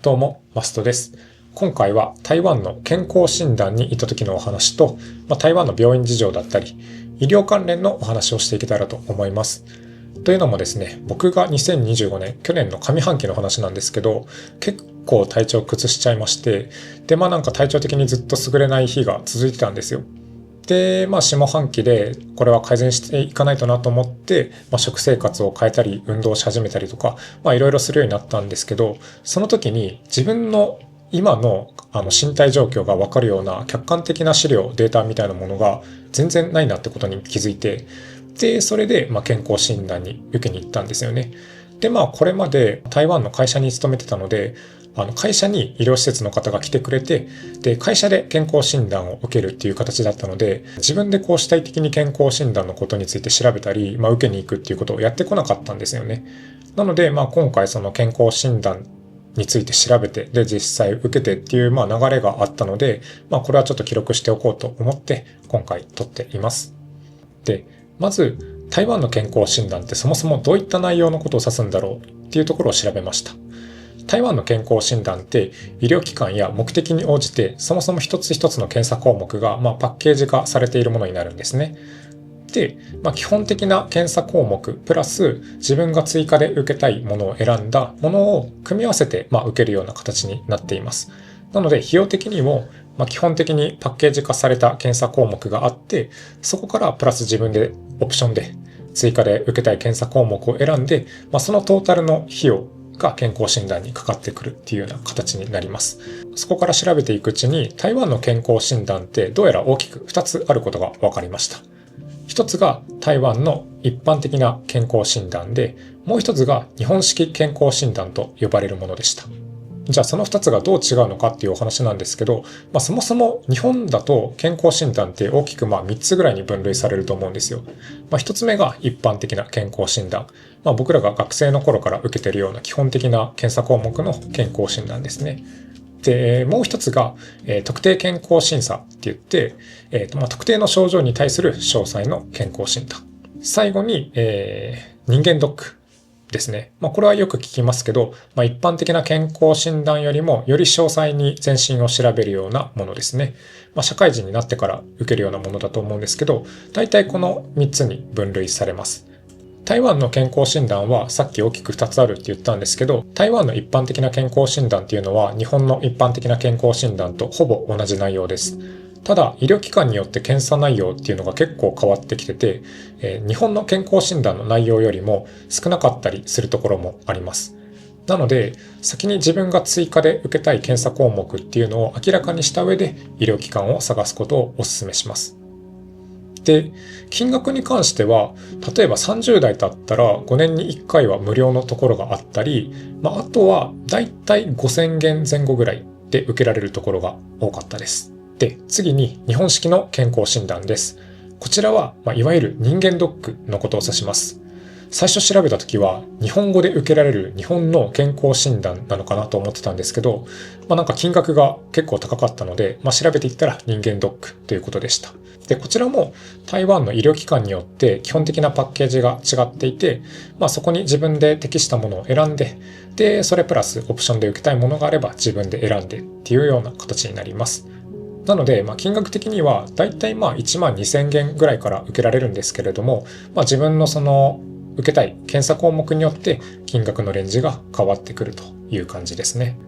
どうも、マストです。今回は台湾の健康診断に行った時のお話と、台湾の病院事情だったり、医療関連のお話をしていけたらと思います。というのもですね、僕が2025年、去年の上半期の話なんですけど、結構体調崩しちゃいまして、で、体調的にずっと優れない日が続いてたんですよ。で、下半期でこれは改善していかないとなと思って、食生活を変えたり、運動し始めたりとか、いろいろするようになったんですけど、その時に自分の今の身体状況がわかるような客観的な資料、データみたいなものが全然ないなってことに気づいて、で、それで健康診断に受けに行ったんですよね。で、これまで台湾の会社に勤めてたので、会社に医療施設の方が来てくれて、で、会社で健康診断を受けるっていう形だったので、自分で主体的に健康診断のことについて調べたり、受けに行くっていうことをやってこなかったんですよね。なので、今回その健康診断について調べて、で、実際受けてっていう、流れがあったので、これはちょっと記録しておこうと思って、今回撮っています。で、まず、台湾の健康診断ってそもそもどういった内容のことを指すんだろうっていうところを調べました。台湾の健康診断って医療機関や目的に応じてそもそも一つ一つの検査項目がパッケージ化されているものになるんですね。で、基本的な検査項目プラス自分が追加で受けたいものを選んだものを組み合わせて受けるような形になっています。なので費用的にも基本的にパッケージ化された検査項目があって、そこからプラス自分でオプションで追加で受けたい検査項目を選んで、そのトータルの費用が健康診断にかかってくるっていうような形になります。そこから調べていくうちに台湾の健康診断ってどうやら大きく2つあることが分かりました。一つが台湾の一般的な健康診断で、もう一つが日本式健康診断と呼ばれるものでした。じゃあその2つがどう違うのかっていうお話なんですけど、そもそも日本だと健康診断って大きく3つぐらいに分類されると思うんですよ。1つ目が一般的な健康診断。僕らが学生の頃から受けているような基本的な検査項目の健康診断ですね。で、もう一つが、特定健康審査って言って、特定の症状に対する詳細の健康診断。最後に、人間ドックですね。これはよく聞きますけど、一般的な健康診断よりもより詳細に全身を調べるようなものですね。社会人になってから受けるようなものだと思うんですけど、大体この3つに分類されます。台湾の健康診断はさっき大きく2つあるって言ったんですけど、台湾の一般的な健康診断っていうのは日本の一般的な健康診断とほぼ同じ内容です。ただ、医療機関によって検査内容っていうのが結構変わってきてて、日本の健康診断の内容よりも少なかったりするところもあります。なので、先に自分が追加で受けたい検査項目っていうのを明らかにした上で医療機関を探すことをお勧めします。で、金額に関しては、例えば30代だったら5年に1回は無料のところがあったり、あとはだいたい5000元前後ぐらいで受けられるところが多かったです。で、次に日本式の健康診断です。こちらは、いわゆる人間ドックのことを指します。最初調べた時は日本語で受けられる日本の健康診断なのかなと思ってたんですけど、金額が結構高かったので、調べていったら人間ドックということでした。で、こちらも台湾の医療機関によって基本的なパッケージが違っていて、そこに自分で適したものを選んで、で、それプラスオプションで受けたいものがあれば自分で選んでっていうような形になります。なので、金額的にはだいたい1万2000元ぐらいから受けられるんですけれども、自分のその受けたい検査項目によって金額のレンジが変わってくるという感じですね。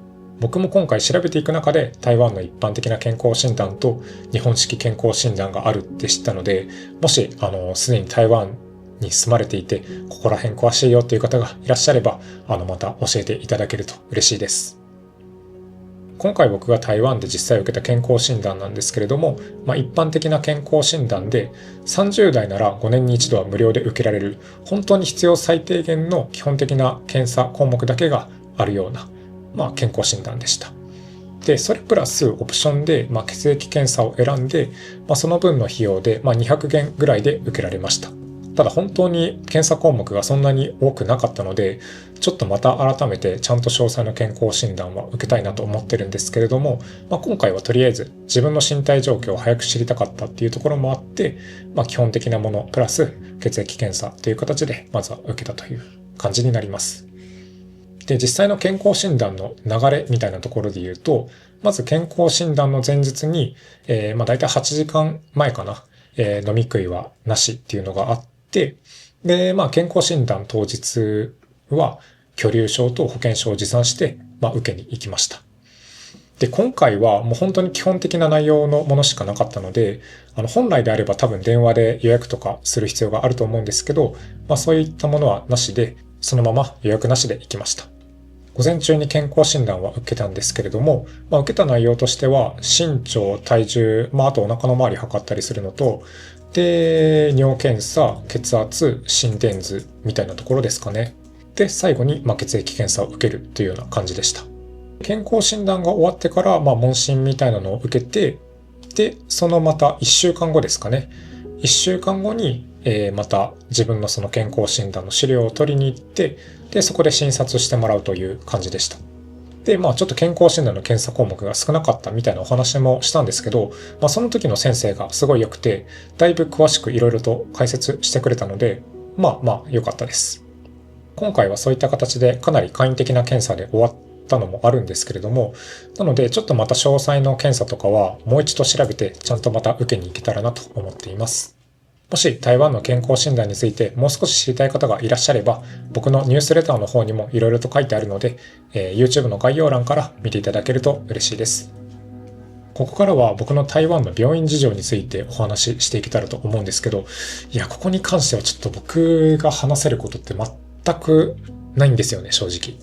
僕も今回調べていく中で台湾の一般的な健康診断と日本式健康診断があるって知ったので、もしすでに台湾に住まれていてここら辺詳しいよっていう方がいらっしゃればまた教えていただけると嬉しいです。今回僕が台湾で実際受けた健康診断なんですけれども、一般的な健康診断で30代なら5年に一度は無料で受けられる本当に必要最低限の基本的な検査項目だけがあるような、健康診断でした。で、それプラスオプションで、血液検査を選んで、その分の費用で、200元ぐらいで受けられました。ただ本当に検査項目がそんなに多くなかったので、ちょっとまた改めてちゃんと詳細な健康診断は受けたいなと思ってるんですけれども、今回はとりあえず自分の身体状況を早く知りたかったっていうところもあって、基本的なものプラス血液検査という形でまずは受けたという感じになります。で、実際の健康診断の流れみたいなところで言うと、まず健康診断の前日に、だいたい8時間前かな、飲み食いはなしっていうのがあって、で、健康診断当日は、居留証と保険証を持参して、受けに行きました。で、今回はもう本当に基本的な内容のものしかなかったので、本来であれば多分電話で予約とかする必要があると思うんですけど、そういったものはなしで、そのまま予約なしで行きました。午前中に健康診断は受けたんですけれども、受けた内容としては、身長、体重、あとお腹の周り測ったりするのと、で、尿検査、血圧、心電図みたいなところですかね。で、最後に血液検査を受けるというような感じでした。健康診断が終わってから、問診みたいなのを受けて、で、そのまた1週間後ですかね。1週間後に、また自分のその健康診断の資料を取りに行って、で、そこで診察してもらうという感じでした。で、ちょっと健康診断の検査項目が少なかったみたいなお話もしたんですけど、その時の先生がすごい良くて、だいぶ詳しくいろいろと解説してくれたので、良かったです。今回はそういった形でかなり簡易的な検査で終わったのもあるんですけれども、なのでちょっとまた詳細の検査とかはもう一度調べてちゃんとまた受けに行けたらなと思っています。もし台湾の健康診断についてもう少し知りたい方がいらっしゃれば、僕のニュースレターの方にもいろいろと書いてあるので、YouTube の概要欄から見ていただけると嬉しいです。ここからは僕の台湾の病院事情についてお話ししていけたらと思うんですけど、いや、ここに関してはちょっと僕が話せることって全くないんですよね、正直。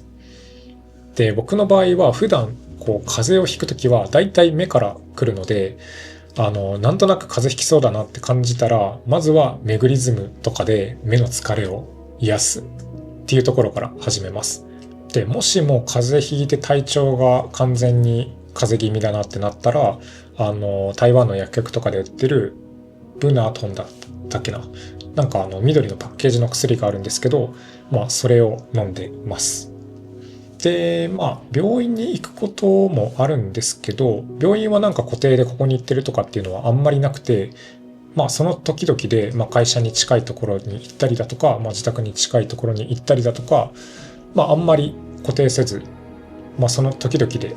で、僕の場合は普段風邪をひくときは大体目から来るので、なんとなく風邪ひきそうだなって感じたら、まずはメグリズムとかで目の疲れを癒すっていうところから始めます。で、もしも風邪ひいて体調が完全に風邪気味だなってなったら、台湾の薬局とかで売ってるブナートンだったっけな。なんか緑のパッケージの薬があるんですけど、それを飲んでます。で、病院に行くこともあるんですけど、病院はなんか固定でここに行ってるとかっていうのはあんまりなくて、その時々で、会社に近いところに行ったりだとか、自宅に近いところに行ったりだとか、あんまり固定せず、その時々で、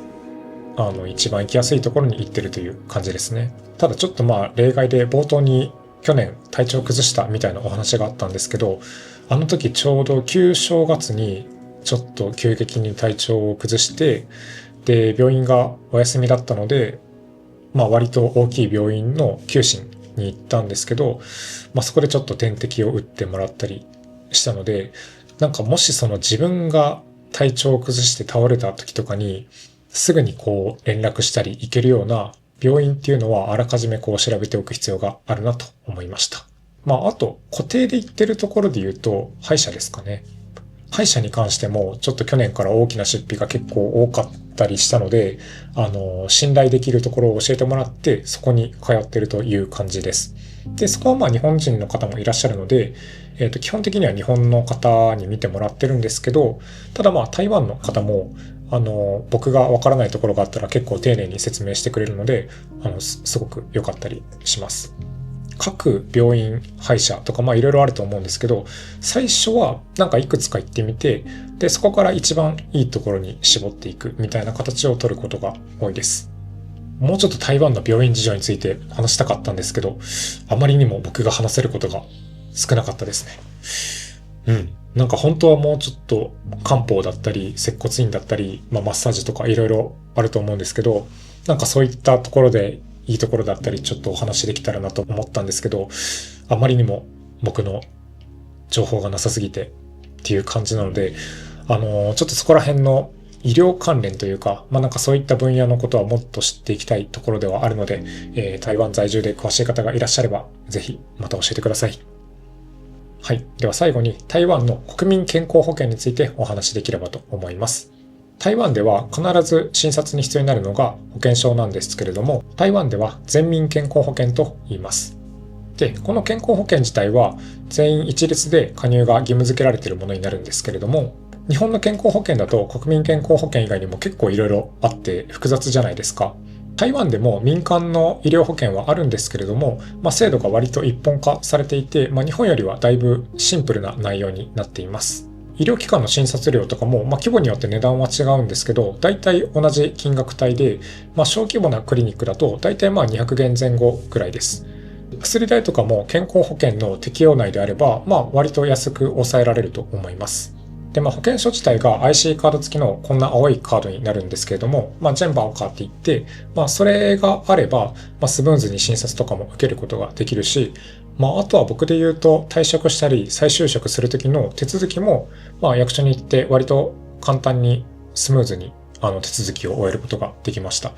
一番行きやすいところに行ってるという感じですね。ただちょっと例外で冒頭に去年体調崩したみたいなお話があったんですけど、あの時ちょうど旧正月にちょっと急激に体調を崩して、で、病院がお休みだったので、割と大きい病院の休診に行ったんですけど、そこでちょっと点滴を打ってもらったりしたので、なんかもしその自分が体調を崩して倒れた時とかに、すぐに連絡したり行けるような病院っていうのはあらかじめ調べておく必要があるなと思いました。あと固定で行ってるところで言うと歯医者ですかね。歯医者に関してもちょっと去年から大きな出費が結構多かったりしたので、信頼できるところを教えてもらってそこに通ってるという感じです。で、そこは日本人の方もいらっしゃるので、基本的には日本の方に見てもらってるんですけど、ただ台湾の方も僕がわからないところがあったら結構丁寧に説明してくれるので、すごく良かったりします。各病院、歯医者とかいろいろあると思うんですけど、最初はなんかいくつか行ってみて、で、そこから一番いいところに絞っていくみたいな形を取ることが多いです。もうちょっと台湾の病院事情について話したかったんですけど、あまりにも僕が話せることが少なかったですね。なんか本当はもうちょっと漢方だったり、接骨院だったり、マッサージとかいろいろあると思うんですけど、なんかそういったところでいいところだったりちょっとお話できたらなと思ったんですけど、あまりにも僕の情報がなさすぎてっていう感じなので、ちょっとそこら辺の医療関連というか、なんかそういった分野のことはもっと知っていきたいところではあるので、台湾在住で詳しい方がいらっしゃれば、ぜひまた教えてください。はい。では最後に台湾の国民健康保険についてお話しできればと思います。台湾では必ず診察に必要になるのが保険証なんですけれども、台湾では全民健康保険と言います。で、この健康保険自体は全員一律で加入が義務付けられているものになるんですけれども、日本の健康保険だと国民健康保険以外にも結構いろいろあって複雑じゃないですか。台湾でも民間の医療保険はあるんですけれども、制度が割と一本化されていて、日本よりはだいぶシンプルな内容になっています。医療機関の診察料とかも、規模によって値段は違うんですけど、大体同じ金額帯で、小規模なクリニックだと大体200元前後くらいです。薬代とかも健康保険の適用内であれば、割と安く抑えられると思います。で、保険証自体が IC カード付きのこんな青いカードになるんですけれども、ジェンバーを買っていって、それがあれば、スムーズに診察とかも受けることができるし、あとは僕で言うと退職したり再就職する時の手続きも、役所に行って割と簡単にスムーズに手続きを終えることができました。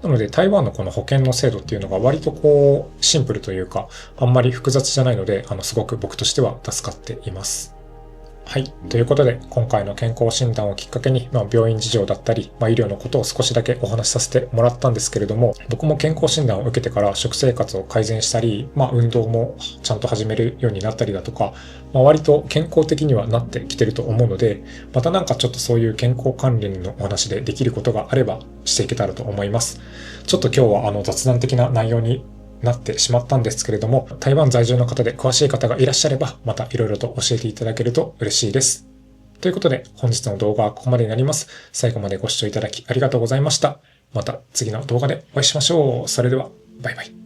なので台湾のこの保険の制度っていうのが割とシンプルというか、あんまり複雑じゃないので、すごく僕としては助かっています。はい。ということで、今回の健康診断をきっかけに、病院事情だったり、医療のことを少しだけお話しさせてもらったんですけれども、僕も健康診断を受けてから食生活を改善したり、運動もちゃんと始めるようになったりだとか、割と健康的にはなってきてると思うので、またちょっとそういう健康関連のお話でできることがあればしていけたらと思います。ちょっと今日は雑談的な内容になってしまったんですけれども、台湾在住の方で詳しい方がいらっしゃれば、またいろいろと教えていただけると嬉しいです。ということで、本日の動画はここまでになります。最後までご視聴いただきありがとうございました。また次の動画でお会いしましょう。それでは、バイバイ。